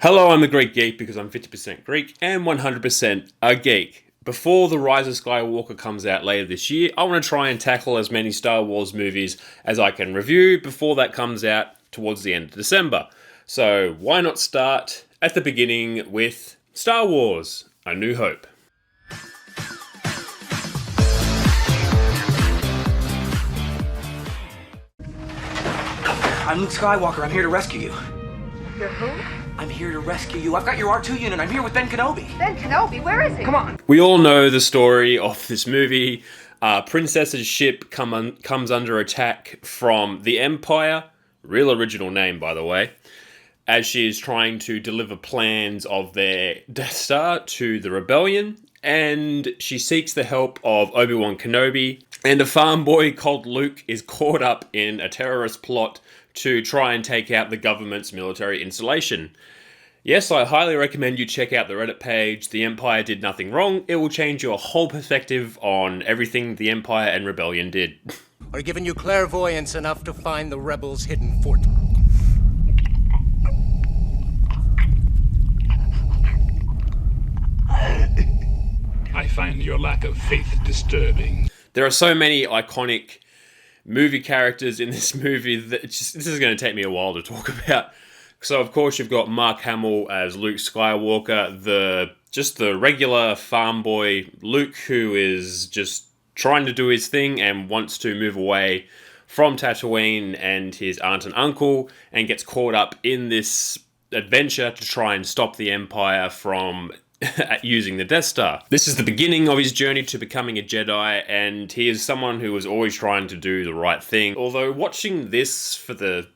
Hello, I'm the Greek Geek because I'm 50% Greek and 100% a geek. Before The Rise of Skywalker comes out later this year, I want to try and tackle as many Star Wars movies as I can review before that comes out towards the end of December. So why not start at the beginning with Star Wars: A New Hope. I'm Luke Skywalker. I'm here to rescue you. You're who? I'm here to rescue you. I've got your R2 unit. I'm here with Ben Kenobi. Ben Kenobi? Where is he? Come on. We all know the story of this movie. Princess's ship comes under attack from the Empire, real original name by the way, as she is trying to deliver plans of their Death Star to the rebellion, and she seeks the help of Obi-Wan Kenobi, and a farm boy called Luke is caught up in a terrorist plot to try and take out the government's military installation. Yes, I highly recommend you check out the Reddit page, The Empire Did Nothing Wrong. It will change your whole perspective on everything the Empire and Rebellion did. Or given you clairvoyance enough to find the rebels' hidden fort. I find your lack of faith disturbing. There are so many iconic movie characters in this movie that this is going to take me a while to talk about. So, of course, you've got Mark Hamill as Luke Skywalker, the regular farm boy Luke, who is just trying to do his thing and wants to move away from Tatooine and his aunt and uncle, and gets caught up in this adventure to try and stop the Empire from using the Death Star. This is the beginning of his journey to becoming a Jedi, and he is someone who was always trying to do the right thing. Although watching this for the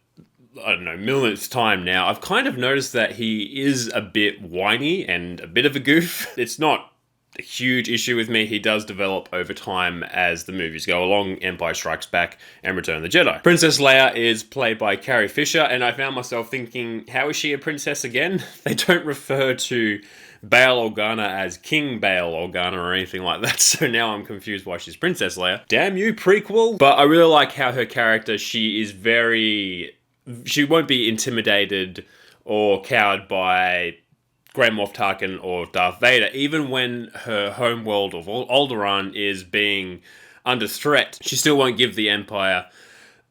millionth time now, I've kind of noticed that he is a bit whiny and a bit of a goof. It's not a huge issue with me. He does develop over time as the movies go along, Empire Strikes Back and Return of the Jedi. Princess Leia is played by Carrie Fisher, and I found myself thinking, how is she a princess again? They don't refer to Bail Organa as King Bail Organa or anything like that, so now I'm confused why she's Princess Leia. Damn you, prequel! But I really like how her character, she won't be intimidated or cowed by Grand Moff Tarkin or Darth Vader, even when her homeworld of Alderaan is being under threat. She still won't give the Empire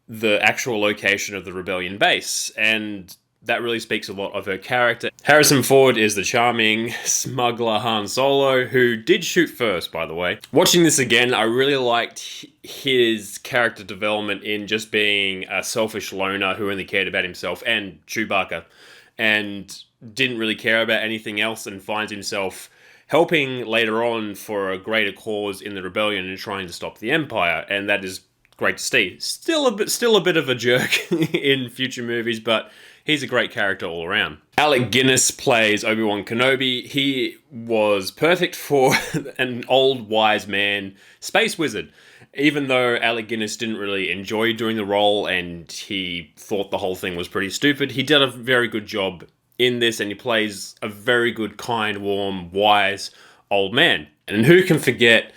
the actual location of the Rebellion base, and that really speaks a lot of her character. Harrison Ford is the charming smuggler Han Solo, who did shoot first, by the way. Watching this again, I really liked his character development in just being a selfish loner who only cared about himself and Chewbacca, and didn't really care about anything else, and finds himself helping later on for a greater cause in the rebellion and trying to stop the Empire, and that is great to see. Still a bit of a jerk in future movies, but he's a great character all around. Alec Guinness plays Obi-Wan Kenobi. He was perfect for an old wise man space wizard. Even though Alec Guinness didn't really enjoy doing the role and he thought the whole thing was pretty stupid, he did a very good job in this, and he plays a very good, kind, warm, wise old man. And who can forget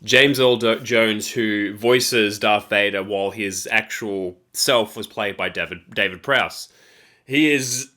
James Earl Jones, who voices Darth Vader while his actual self was played by David Prowse. He is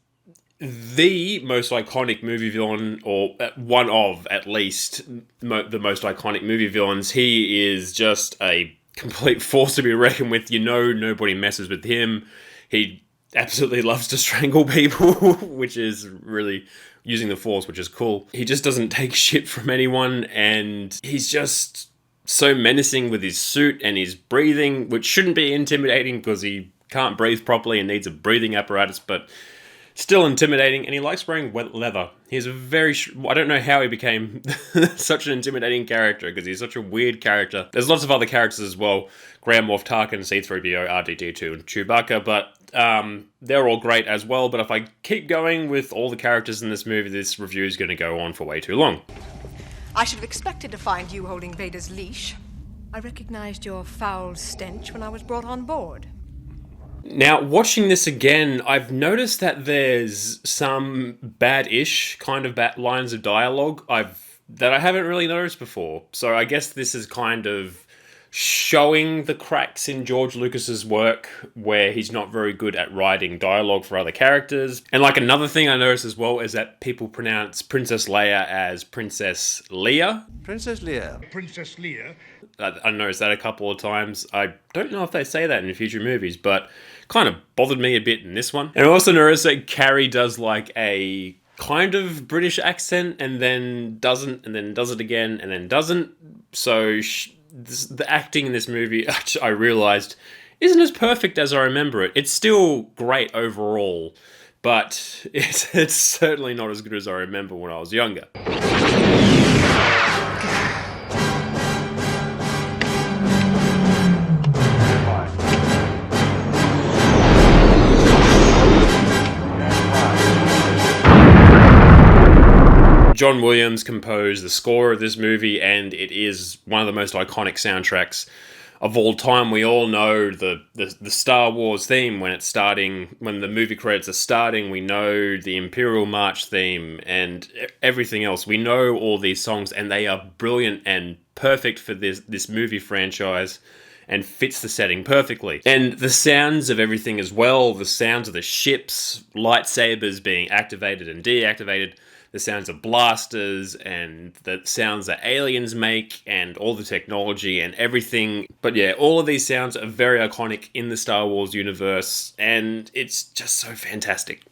the most iconic movie villain, or one of, at least, the most iconic movie villains. He is just a complete force to be reckoned with. You know, nobody messes with him. He absolutely loves to strangle people, which is really using the Force, which is cool. He just doesn't take shit from anyone, and he's just so menacing with his suit and his breathing, which shouldn't be intimidating because he can't breathe properly and needs a breathing apparatus, but still intimidating. And he likes wearing leather. He's I don't know how he became such an intimidating character, because he's such a weird character. There's lots of other characters as well. Grand Moff Tarkin, C-3PO, R2-D2, and Chewbacca, but they're all great as well. But if I keep going with all the characters in this movie, this review is going to go on for way too long. I should have expected to find you holding Vader's leash. I recognized your foul stench when I was brought on board. Now, watching this again, I've noticed that there's some bad-ish kind of lines of dialogue that I haven't really noticed before. So I guess this is kind of showing the cracks in George Lucas's work where he's not very good at writing dialogue for other characters. And like another thing I noticed as well is that people pronounce Princess Leia as Princess Leia. Princess Leia. Princess Leia. I noticed that a couple of times. I don't know if they say that in future movies, but kind of bothered me a bit in this one. And I also noticed that Carrie does like a kind of British accent and then doesn't, and then does it again and then doesn't. So the acting in this movie, I realized, isn't as perfect as I remember it. It's still great overall, but it's certainly not as good as I remember when I was younger. John Williams composed the score of this movie, and it is one of the most iconic soundtracks of all time. We all know the Star Wars theme when it's starting, when the movie credits are starting. We know the Imperial March theme and everything else. We know all these songs, and they are brilliant and perfect for this movie franchise and fits the setting perfectly. And the sounds of everything as well, the sounds of the ships, lightsabers being activated and deactivated, the sounds of blasters and the sounds that aliens make and all the technology and everything. But yeah, all of these sounds are very iconic in the Star Wars universe, and it's just so fantastic.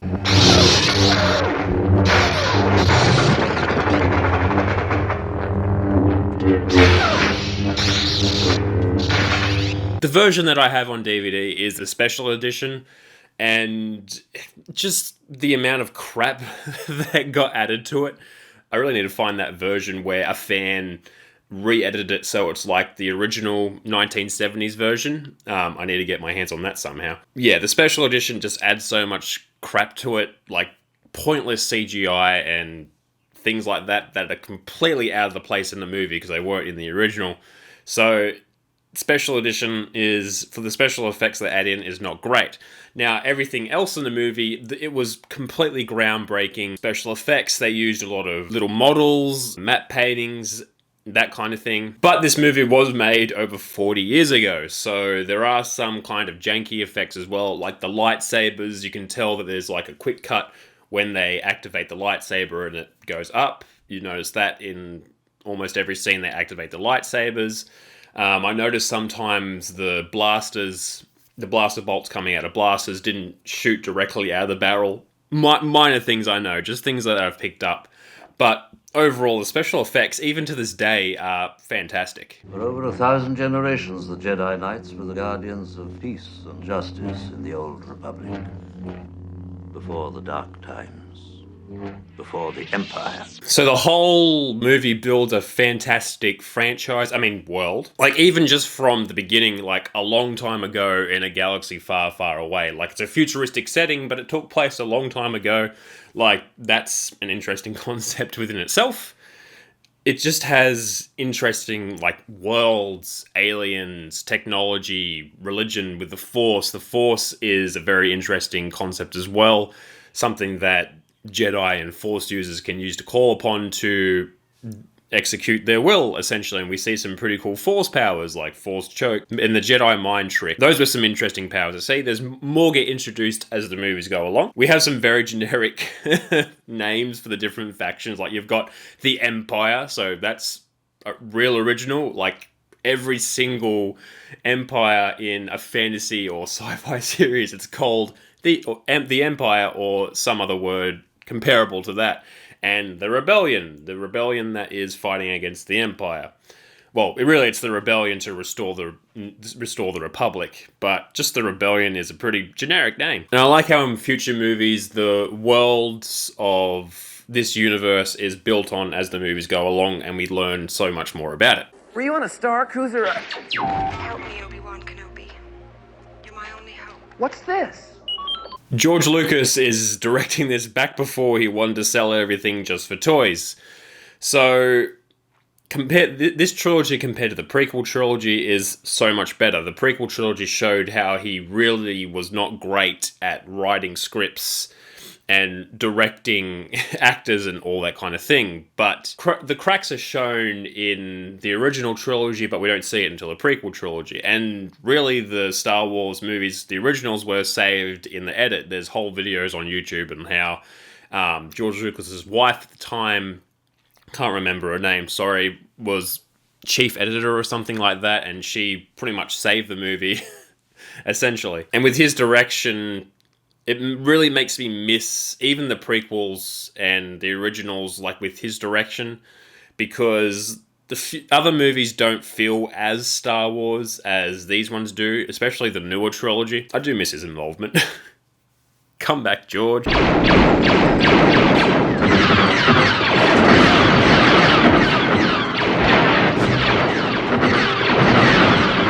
The version that I have on DVD is the special edition, and just the amount of crap that got added to it. I really need to find that version where a fan re-edited it so it's like the original 1970s version. I need to get my hands on that somehow. Yeah, the special edition just adds so much crap to it, like pointless CGI and things like that are completely out of the place in the movie because they weren't in the original. So special edition is, for the special effects they add in, is not great. Now, everything else in the movie, it was completely groundbreaking special effects. They used a lot of little models, matte paintings, that kind of thing. But this movie was made over 40 years ago, so there are some kind of janky effects as well, like the lightsabers. You can tell that there's like a quick cut when they activate the lightsaber and it goes up. You notice that in almost every scene they activate the lightsabers. I noticed sometimes the blaster bolts coming out of blasters didn't shoot directly out of the barrel. Minor things I know, just things that I've picked up. But overall, the special effects, even to this day, are fantastic. For over 1,000 generations, the Jedi Knights were the guardians of peace and justice in the Old Republic. Before the Dark Times. Before the Empire. So the whole movie builds a fantastic world. Like, even just from the beginning, like a long time ago in a galaxy far, far away. Like, it's a futuristic setting, but it took place a long time ago. Like, that's an interesting concept within itself. It just has interesting, like, worlds, aliens, technology, religion with the Force. The Force is a very interesting concept as well. Something that Jedi and Force users can use to call upon to execute their will, essentially. And we see some pretty cool Force powers, like Force Choke and the Jedi Mind Trick. Those were some interesting powers to see. There's more get introduced as the movies go along. We have some very generic names for the different factions. Like, you've got the Empire, so that's a real original. Like, every single Empire in a fantasy or sci-fi series, it's called the Empire or some other word comparable to that. And the rebellion that is fighting against the Empire. Well, it's the rebellion to restore the Republic, but just the rebellion is a pretty generic name. And I like how in future movies the worlds of this universe is built on as the movies go along, and we learn so much more about it. Were you on a Star Cruiser? Help me, Obi-Wan Kenobi. You're my only hope. What's this? George Lucas is directing this back before he wanted to sell everything just for toys. So, this trilogy compared to the prequel trilogy is so much better. The prequel trilogy showed how he really was not great at writing scripts and directing actors and all that kind of thing. But the cracks are shown in the original trilogy, but we don't see it until the prequel trilogy. And really, the Star Wars movies, the originals, were saved in the edit. There's whole videos on YouTube and how George Lucas's wife at the time, can't remember her name, sorry, was chief editor or something like that, and she pretty much saved the movie, essentially. And with his direction, it really makes me miss even the prequels and the originals, like with his direction, because the other movies don't feel as Star Wars as these ones do, especially the newer trilogy. I do miss his involvement. Come back, George.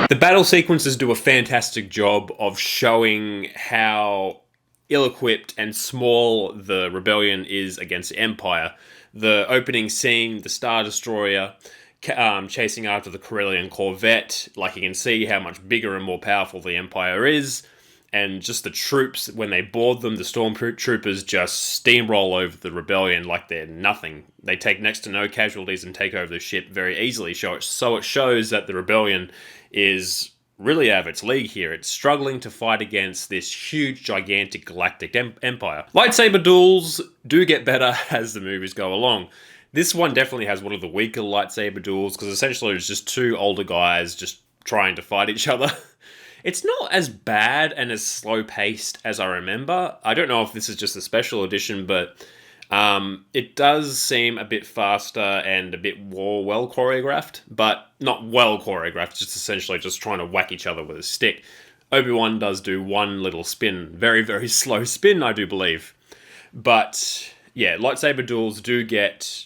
The battle sequences do a fantastic job of showing how ill-equipped and small the rebellion is against the Empire. The opening scene, the Star Destroyer chasing after the Corellian Corvette, like you can see how much bigger and more powerful the Empire is, and just the troops, when they board them, the stormtroopers just steamroll over the rebellion like they're nothing. They take next to no casualties and take over the ship very easily. So it shows that the rebellion is really out of its league here. It's struggling to fight against this huge, gigantic galactic empire. Lightsaber duels do get better as the movies go along. This one definitely has one of the weaker lightsaber duels, because essentially it's just two older guys just trying to fight each other. It's not as bad and as slow-paced as I remember. I don't know if this is just a special edition, but it does seem a bit faster and a bit more well choreographed, but not well choreographed, just essentially just trying to whack each other with a stick. Obi-Wan does do one little spin, very, very slow spin, I do believe. But yeah, lightsaber duels do get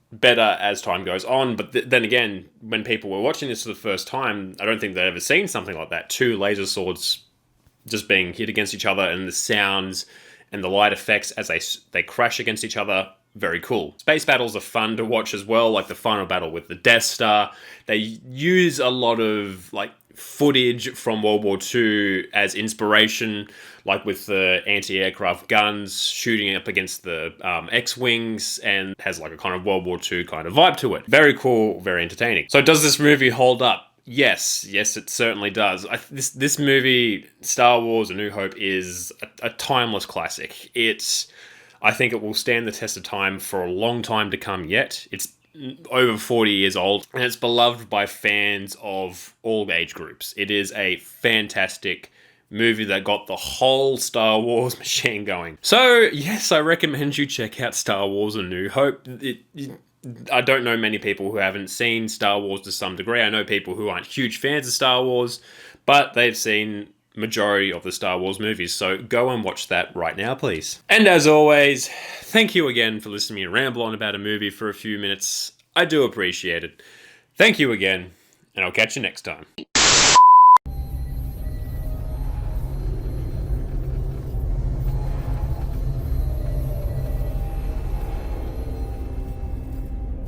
better as time goes on, but then again, when people were watching this for the first time, I don't think they'd ever seen something like that. Two laser swords just being hit against each other, and the sounds and the light effects as they crash against each other, very cool. Space battles are fun to watch as well, like the final battle with the Death Star. They use a lot of like footage from World War II as inspiration, like with the anti-aircraft guns shooting up against the X-Wings, and has like a kind of World War II kind of vibe to it. Very cool, very entertaining. So does this movie hold up? Yes, it certainly does. This movie, Star Wars: A New Hope, is a timeless classic. I think it will stand the test of time for a long time to come yet. It's over 40 years old, and it's beloved by fans of all age groups. It is a fantastic movie that got the whole Star Wars machine going. So, yes, I recommend you check out Star Wars: A New Hope. I don't know many people who haven't seen Star Wars to some degree. I know people who aren't huge fans of Star Wars, but they've seen majority of the Star Wars movies, so go and watch that right now, please. And as always, thank you again for listening to me ramble on about a movie for a few minutes. I do appreciate it. Thank you again, and I'll catch you next time.